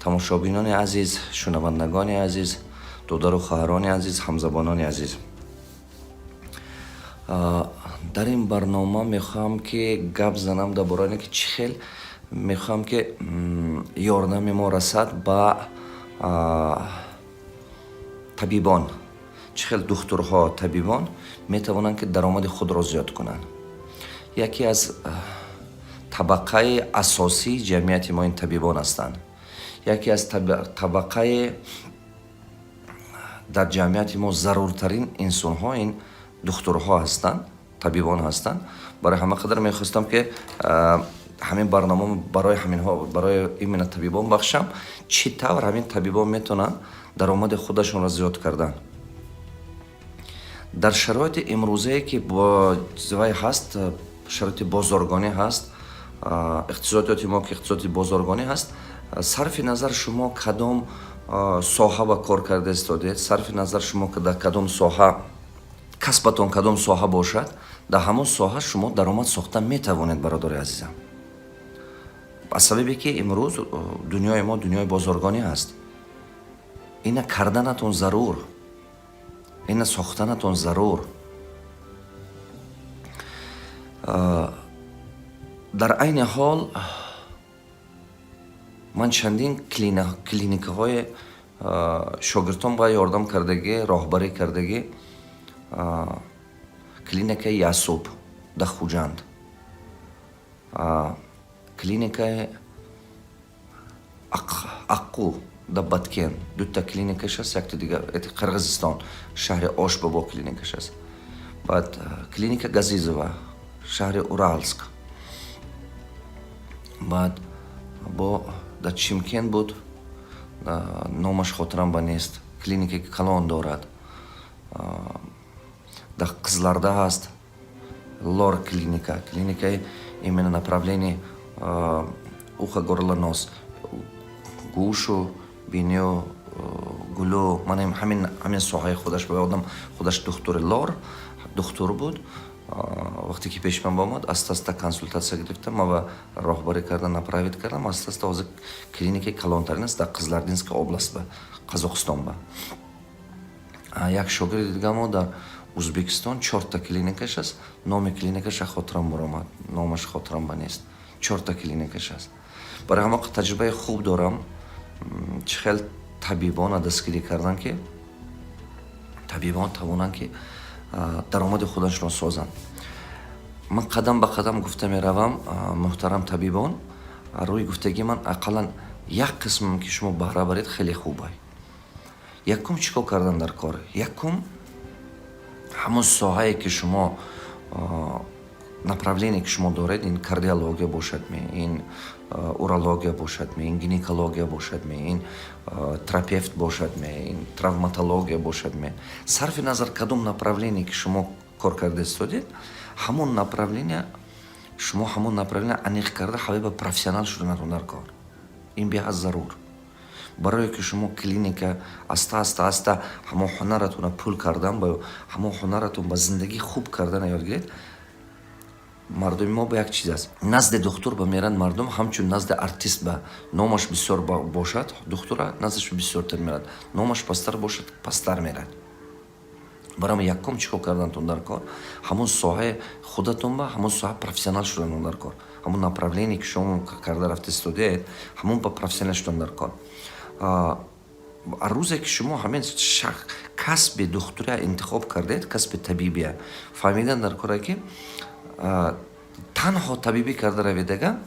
тамошобинони азиз, шунавандагони азиз, додару хоҳарони азиз, ҳамзабонони азиз, дар ин барнома мехоҳам ки гап занам дар бораи ки чӣ хел мехоҳам ки ёрдами мо расад ба табибон, чӣ хел духтурҳо, табибон метавонанд ки даромади худро зиёд кунанд. яке аз табақаи асосии ҷамъияти мо ин табибон ҳастанд. яке аз табақаи дар ҷамъияти мо заруртарин инсонҳо ин духтурҳо ҳастанд, табибон ҳастанд. барои ҳама қадар мехостам ки ҳамин барнома барои именно табибон бахшам, чӣ тавр ҳамин табибон метавонанд даромади худашонро зиёд кардан. дар шароити имрӯзае ки вай ҳаст, шароити бозоргонӣ ҳаст, иқтисодиёти мо ки иқтисоди бозоргонӣ ҳаст, сарфи назар шумо кадом соҳа ба кор карда истодед, сарфи назар шумо дар кадом соҳа касбатон кадом соҳа бошад, дар ҳамон соҳа шумо даромад сохта метавонед, бародари азизам. аз сабаби ки имрӯз дунёи мо дунёи бозоргонӣ ҳаст. ина карданатон зарур, ина сохтанатон зарур. дар айни ҳол ман чандин клиникаҳои шогирдон ба ёрдам кардагӣ, роҳбарӣ кардагӣ, клиникаи Ясуб дар Хуҷанд, клиникаи Аққу дар Баткен, дута клиникаш аст, якта дигар Қирғизистон, шаҳри Ошбобо клиникаш аст. баъд клиника Газизова, шаҳри Уралск. баъд дар Чимкент буд, номаш хотирам ба нест, клиникаи Калон дорад. дар Қизларда ҳаст Лор клиника, клиникаи именно направление ухо, горло, нос, гӯшу, бинию, гулӯ, ман ҳамин соҳаи худаш ба ёдам, худаш духтури Лор духтур буд. вақте ки пеш ман омад, аста-аста консультатсия гирифтам ва роҳбарӣ кардам, направит кардам. аста-аста ҳозир клиникаи Калонтарин аст дар Қызлардинская област ба Қазоқистон. ба як шогирди дигамо дар Узбекистон 4 клиникаш аст, номи клиникаша хотирам баромад, номаш хотирам ба нест. 4 клиникаш аст. барои ҳама таҷрибаи хуб дорам, чӣ хел табибона дастгирӣ кардан ки табибон тавонанд ки даромади худашро созанд. ман қадам ба қадам гуфта меравам, муҳтарам табибон, рӯи гуфтагии ман ақаллан як қисмам ки шумо баҳра баред хеле хубай. якум чӣ кор кардан дар кор? якум ҳамон соҳае ки шумо направление ки шумо доред, ин кардиология бошад, ин урология бошад, ин гинекология бошад, ин терапевт бошад, ин травматология бошад. сарфи назар кадом направление ки шумо кор карда истодед, ҳамон направление шумо ҳамон направление аниқ карда ҳаве ба профессионал шуданатон дар кор. ин беҳад зарур. барое ки шумо клиника аста ҳамон ҳунаратонро пул кардан, ҳамон ҳунаратон ба зиндагӣ хуб кардан ёд гиред. мардуми мо ба як чиз аст, назди духтур ба меранд мардум ҳамчун назди артист ба номаш бисёр бошад, духтура наздаш бисёртар мерад, номаш пастар бошад, пастар мерад. барои якум чӣ кор кардантон дар кор, ҳамон соҳаи худатон ба ҳамон соҳа профессионал шуданон дар кор. ҳамон направление ки шумо карда рафта истодед, ҳамон ба профессионал шудан дар кор. рӯзе ки шумо ҳамин касби духтурия интихоб кардед, касби табибия, фаҳмидан дар кора ки танҳо табибӣ карда раведага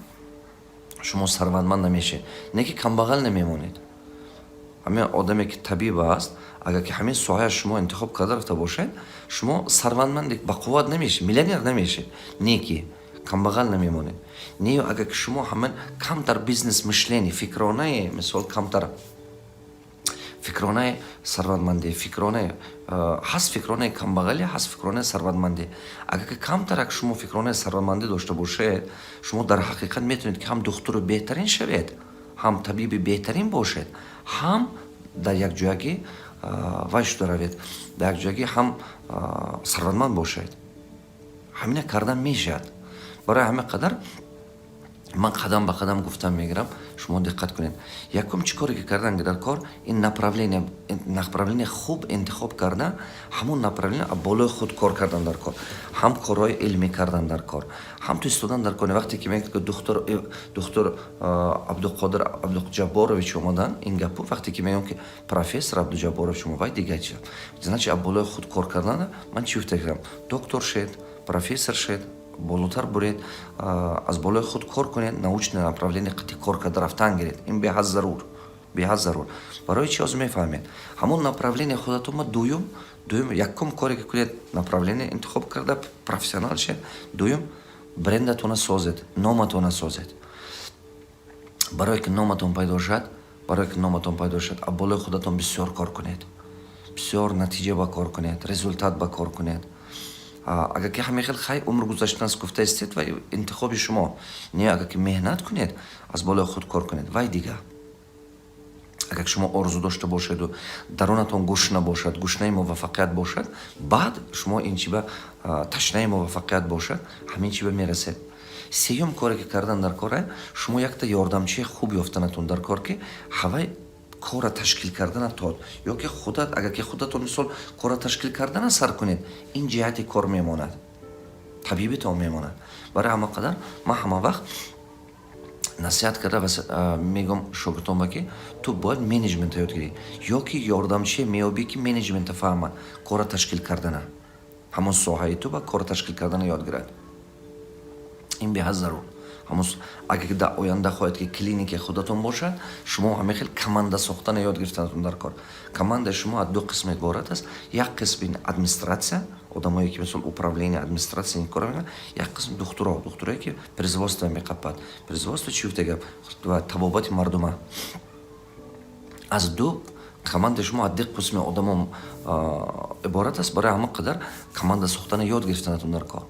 шумо сарвандманд намешед, не ки камбағал намемонед. ҳамин одаме ки табиб аст, агар ки ҳамин соҳая шумо интихоб карда рафта бошед, шумо сарвандманд бақувват намешед, миллионер намешед, не ки камбағал намемонед. не агар ки шумо ҳамин камтар бизнес мишлени фикронаи, мисол камтар фикронаи сарвандмандӣ, фикронаи ҳаст, фикронаи камбағалӣ ҳаст, фикронаи сарвандмандӣ. агар ки камтарак шумо фикронаи сарвандмандӣ дошта бошед, шумо дар ҳақиқат метавонед ки ҳам духтури беҳтарин шавед, ҳам табиби беҳтарин бошед, ҳам дар якҷоягӣ вай шуда равед, дар якҷоягӣ ҳам сарвандманд бошед. ҳамина кардан мешавад. барои ҳамин қадар من قدم به قدم گفتم میگیرم. شما دقت کنید. یکم چی کاری که کردن در کار، این نپراولین خوب انتخاب کردن، همون نپراولین بالای خود کار کردن در کار، هم کارهای علمی کردن در کار، هم تو استودان در کار. وقتی که میگه که دکتر عبدالقادر عبدالجبارویچ اومدن این گپو، وقتی که میگم که پروفسور عبدالجبارویچ اومد دیگه چی значит بالای خود کار کردن. من چی فکر کردم؟ دکتر شد، پروفسور شد، بالاتر برید، از بالای خود کار کنید، научное направление قطعی کار کرده رفتن گیرید. این به حد ضرور. برای چی از میفهمید؟ همون направление خودتون ما دویم یکم کاری که کنید направление انتخاب کرده پروفسیونال شد. دویم برندتون سازید، نامتون سازید. برای که نامتون پیدا شد، از بالای خودتون بسیار کار کنید، بسیار نتیجه با کار کنید، رزولتات با کار کنید. اگر که همه خیلی عمر گذشتن از گفته استید و انتخاب شما نه، اگر که مهنت کنید از بالای خود کار کنید وای دیگه. اگر شما آرزو داشته باشید و درونتون گشنه باشد، گشنه موفقیت باشد، بعد شما این چی به تشنه موفقیت باشد، همین چی به میرسید. سیوم کاری که کردن در کاره، شما یک تا یاردمچی خوب یافتنتون در کار که هوای کار تشکیل کردن تاد، یا که خودت اگر که خودتون مثال کار تشکیل کردن سر کنید، این جهت کار میماند، طبیعی تو میماند. برای همه قدر من همه وقت نصیحت کرده و میگم شاگردام که تو باید منیجمنت یاد گیری، یا که یاردمچی میابی که منیجمنت فهمن، کار تشکیل کردن، همون ساحه تو با کار تشکیل کردن یاد گیرد. این به حد ضرور. اگر در آینده خواهید که کلینیک خودتون باشد، شما همه خیلی کمانده ساختن یاد گرفتنتون در کار. کمانده شما از دو قسم عبارت است. یک قسم این ادمنستراتسیا، آدمایی که مثلا управление ادمنستراتسیا این کارو میکنن. یک قسم دکترایی که производство میقپد. производство چی دیگه؟ و تبابت مردم. از دو کمانده شما از دو قسم آدم عبارت است. برای همه قدر کمانده ساختن یاد گرفتنتون در کار.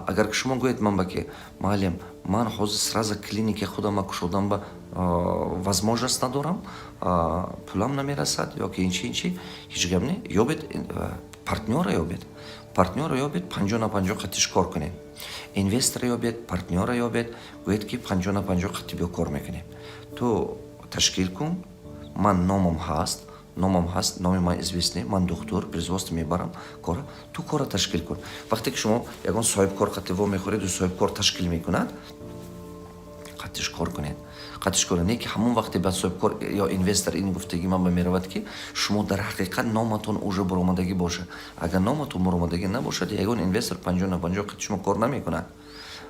اگر که شما گویید من بگی معلم من حاضر سراز کلینیک خودم کشودم با возможность ندارم، پولم نمیرسد یا که اینچی هیچ گپ نه، یابید پارتنر یابید 50 на 50 قطعش کار کنید، اینوستر یابید، پارتنر یابید، گویید که 50 на 50 قطعی بیا کار میکنیم. تو تشکیل کن، من نامم هست، نام من известный، من دکتر производство میبرم کار، تو کار تشکیل کن. وقتی که شما یگان صاحب کار قطعی میخورید و صاحب کار تشکیل میکند، قطعش کار کنید. نه که همون وقتی بعد صاحب کار یا اینوستر این گفتگی من به میرود که شما در حقیقت نامتون اوج برآمدگی باشه. اگر نامتون برآمدگی نباشه، یگان اینوستر 50 на 50 قطعش کار نمیکنه.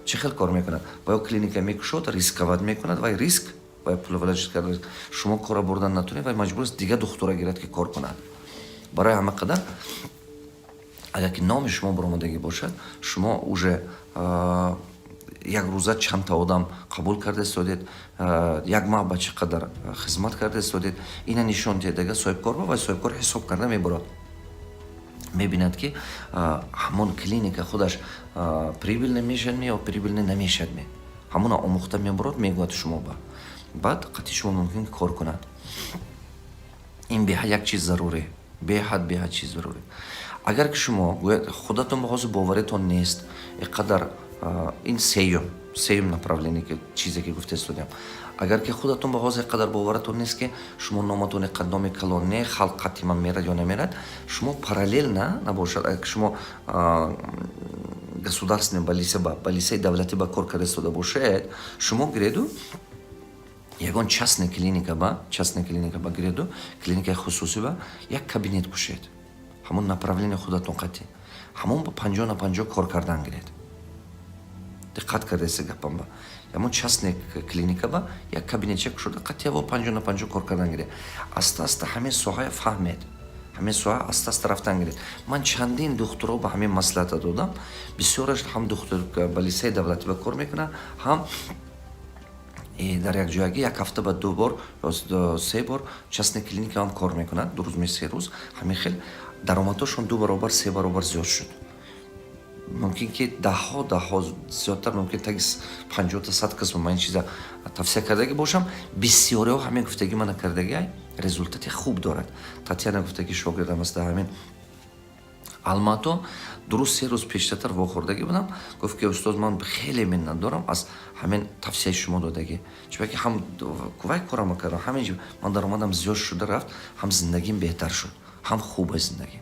چه خیلی کار میکنه؟ با کلینیک میکشود، ریسکوات میکند و ریسک و پولولش کرده شما کار بردن نتونه و مجبور است دیگه دکترا گیرد که کار کنند. برای همه قدر اگر که نام شما برآمدگی باشد، شما اوج یک روزه چند تا آدم قبول کرده استودید، یک ماه با چقدر خدمت کرده استودید، این نشون دیگه صاحب کار و صاحب کار حساب کرده میبرد. میبیند که همون کلینیک خودش پریبیل نمیشد یا پریبیل نمیشد همون آموخته میبرد میگوید شما با بعد قطعی شما ممکن کار کنند. این به یک چیز ضروری، به حد چیز ضروری. اگر که شما خودتون بخواست باورتون نیست، اینقدر این سیوم направление که چیزی که گفته استودیم، اگر که خودتون بخواست اینقدر باورتون نیست که شما نامتون قدم کلان نه خلق قطعی من میرد یا نمیرد، شما параллель نباشد. اگر شما государственный больнице دولتی با کار کرده استوده باشید، شما گریدو یگان частная клиника با گریدو клиника خصوصی با یک کابینت کشید، همون направление خودتون قطعی، همون با 50 на 50 کار کردن گرید. دقت کرده است گپم با همون частная клиника با یک کابینت چک شده قطعی و 50 на 50 کار کردن گرید. است همه سوهای فهمید، همه سوها است رفتن گرید. من چندین دکترها با همین مصلحت دادم، بسیارش هم دکتر بلیسه دولتی با کار میکنن، هم در یک جایی یک هفته با 2 بار یا 3 بار частная клиника هم کار میکنن، 2 روز می 3 روز، همین خیلی درآمدشون 2 برابر 3 برابر زیاد شد. ممکن که ده ها زیادتر، ممکن تا 50 تا 100 قسم من این چیزا توصیه کرده باشم. بسیاری ها همین گفتگی من کردگی رزولتات خوب دارد. تاتیانا گفته که شاگردم است همین алмато дуруст 3 рӯз пештартар вохӯрдагӣ будам. Гуфт ки устоз ман хеле миннат дорам аз ҳамин тавсияи шумо додагӣ. чунки ҳам вай корам кардам, ҳамин ман даромадам зиёд шуда рафт, ҳам зиндагим беҳтар шуд, ҳам хуба зиндагим.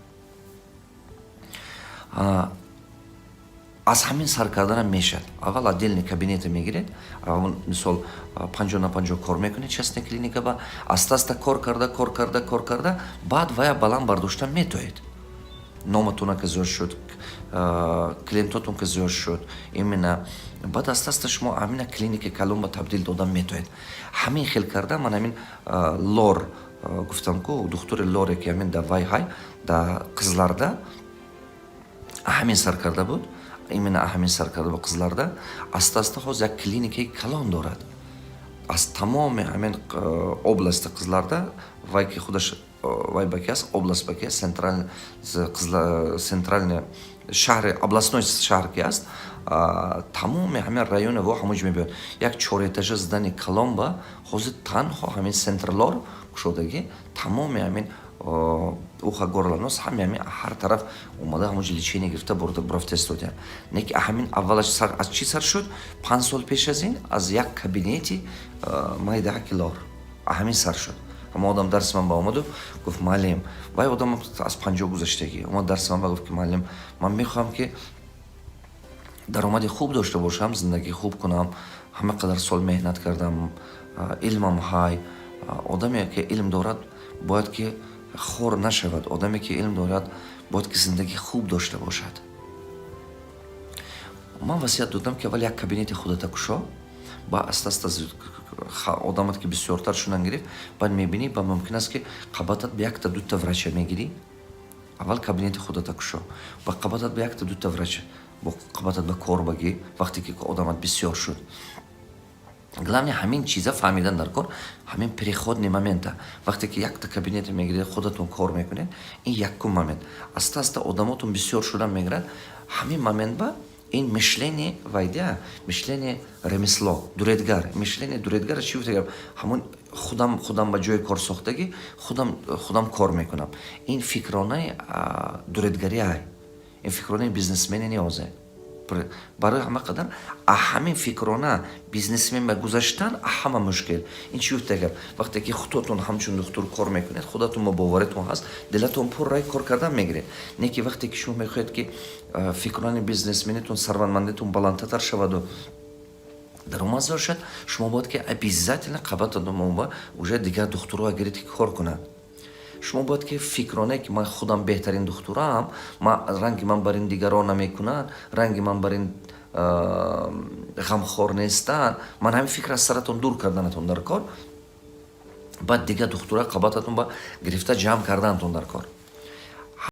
аз ҳамин сар карданам мешад. Аввал отдельный кабинете мегиред, мисол 50 на 50 кор мекунед частная клиника ба, аста кор карда, баъд вая баланд бардошта метоед. номатуна ки зиёд шуд, клиентотун ки зиёд шуд, именно баъд аста шумо ҳамина клиника калон ба табдил додан метоед. ҳамин хел карда ман ҳамин лор гуфтам ку духтури лоре ки ҳамин да вай ҳай да Қызларда ҳамин сар карда буд, именно ҳамин сар карда ба Қызларда аста ҳозир як клиникаи калон дорад. аз тамоми ҳамин области Қызларда вай ки худаш вай баки аст, област баки аст, центральный шаҳри областной шаҳр ки аст, тамоми ҳамин райони во ҳамуҷ мебиёд. як 4 этажа здани калон ба ҳозир танҳо ҳамин центрлор кушодагӣ, тамоми ҳамин уха горланос ҳами ҳамин ҳар тараф омада ҳамуҷ лечение гирифта бурафта истодаям. Неки ҳамин аввалаш аз чӣ сар шуд? 5 сол пеш аз ин аз як кабинети майдаҳаки лор ҳамин сар шуд. ҳама одам дарси ман ба омаду гуфт муаллим, вай одам аз 50 гузаштагӣ омад дарси ман ба гуфт ки муаллим, ман мехоҳам ки даромади хуб дошта бошам, зиндагӣ хуб кунам, ҳама қадар сол меҳнат кардам, илмам ҳай. Одаме ки илм дорад бояд ки хор нашавад, одаме ки илм дорад бояд ки зиндагӣ хуб дошта бошад. Ман васият додам ки аввал як кабинети худата кушо, ба аста одамат ки бисёртар шудан гирифт, баъд мебинӣ ба мумкин аст ки қабатат ба якта дута врача мегирӣ. Аввал кабинети худата кушо, ба қабатат ба якта дута врача, бо қабатат ба кор багӣ вақте ки одамат бисёр шуд. главне ҳамин чиза фаҳмидан дар кор, ҳамин переходни момента. Вақте ки якта кабинете мегиред, худатун кор мекунед, ин якум момент. аста одамотун бисёр шудан мегирад, ҳамин момент ба ин мишление вайда, мишление ремесло, дуредгар. Мишление дуредгар чӣ гуфтагам? ҳамон худам ба ҷои кор сохтагӣ, худам кор мекунам. Ин фикронаи дуредгариай, ин фикронаи бизнесмени неозай. барои ҳама қадар ҳамин фикрона бизнесмен ба гузаштан ҳама мушкил. Ин чӣ гуфтагам? вақте ки худтон ҳамчун духтур кор мекунед, худатон мубоваритон ҳаст, дилатон пур рай кор кардан мегиред. Не ки вақте ки шумо мехоҳед ки фикрони бизнесменитон, сарватмандитон баландтар шаваду даромад зиёд шуд, шумо бояд ки обязательно қабататон ба уже дигар духтурҳо гиред ки кор кунанд. шумо бояд ки фикроне ки ман худам беҳтарин духтурам, ранги ман бар ин дигарон намекунанд, ранги ман бар ин ғамхор нестанд, ман ҳамин фикр аз саратон дур карданатон дар кор, баъд дигар духтура қабататон ба гирифта ҷамъ карданатон дар кор.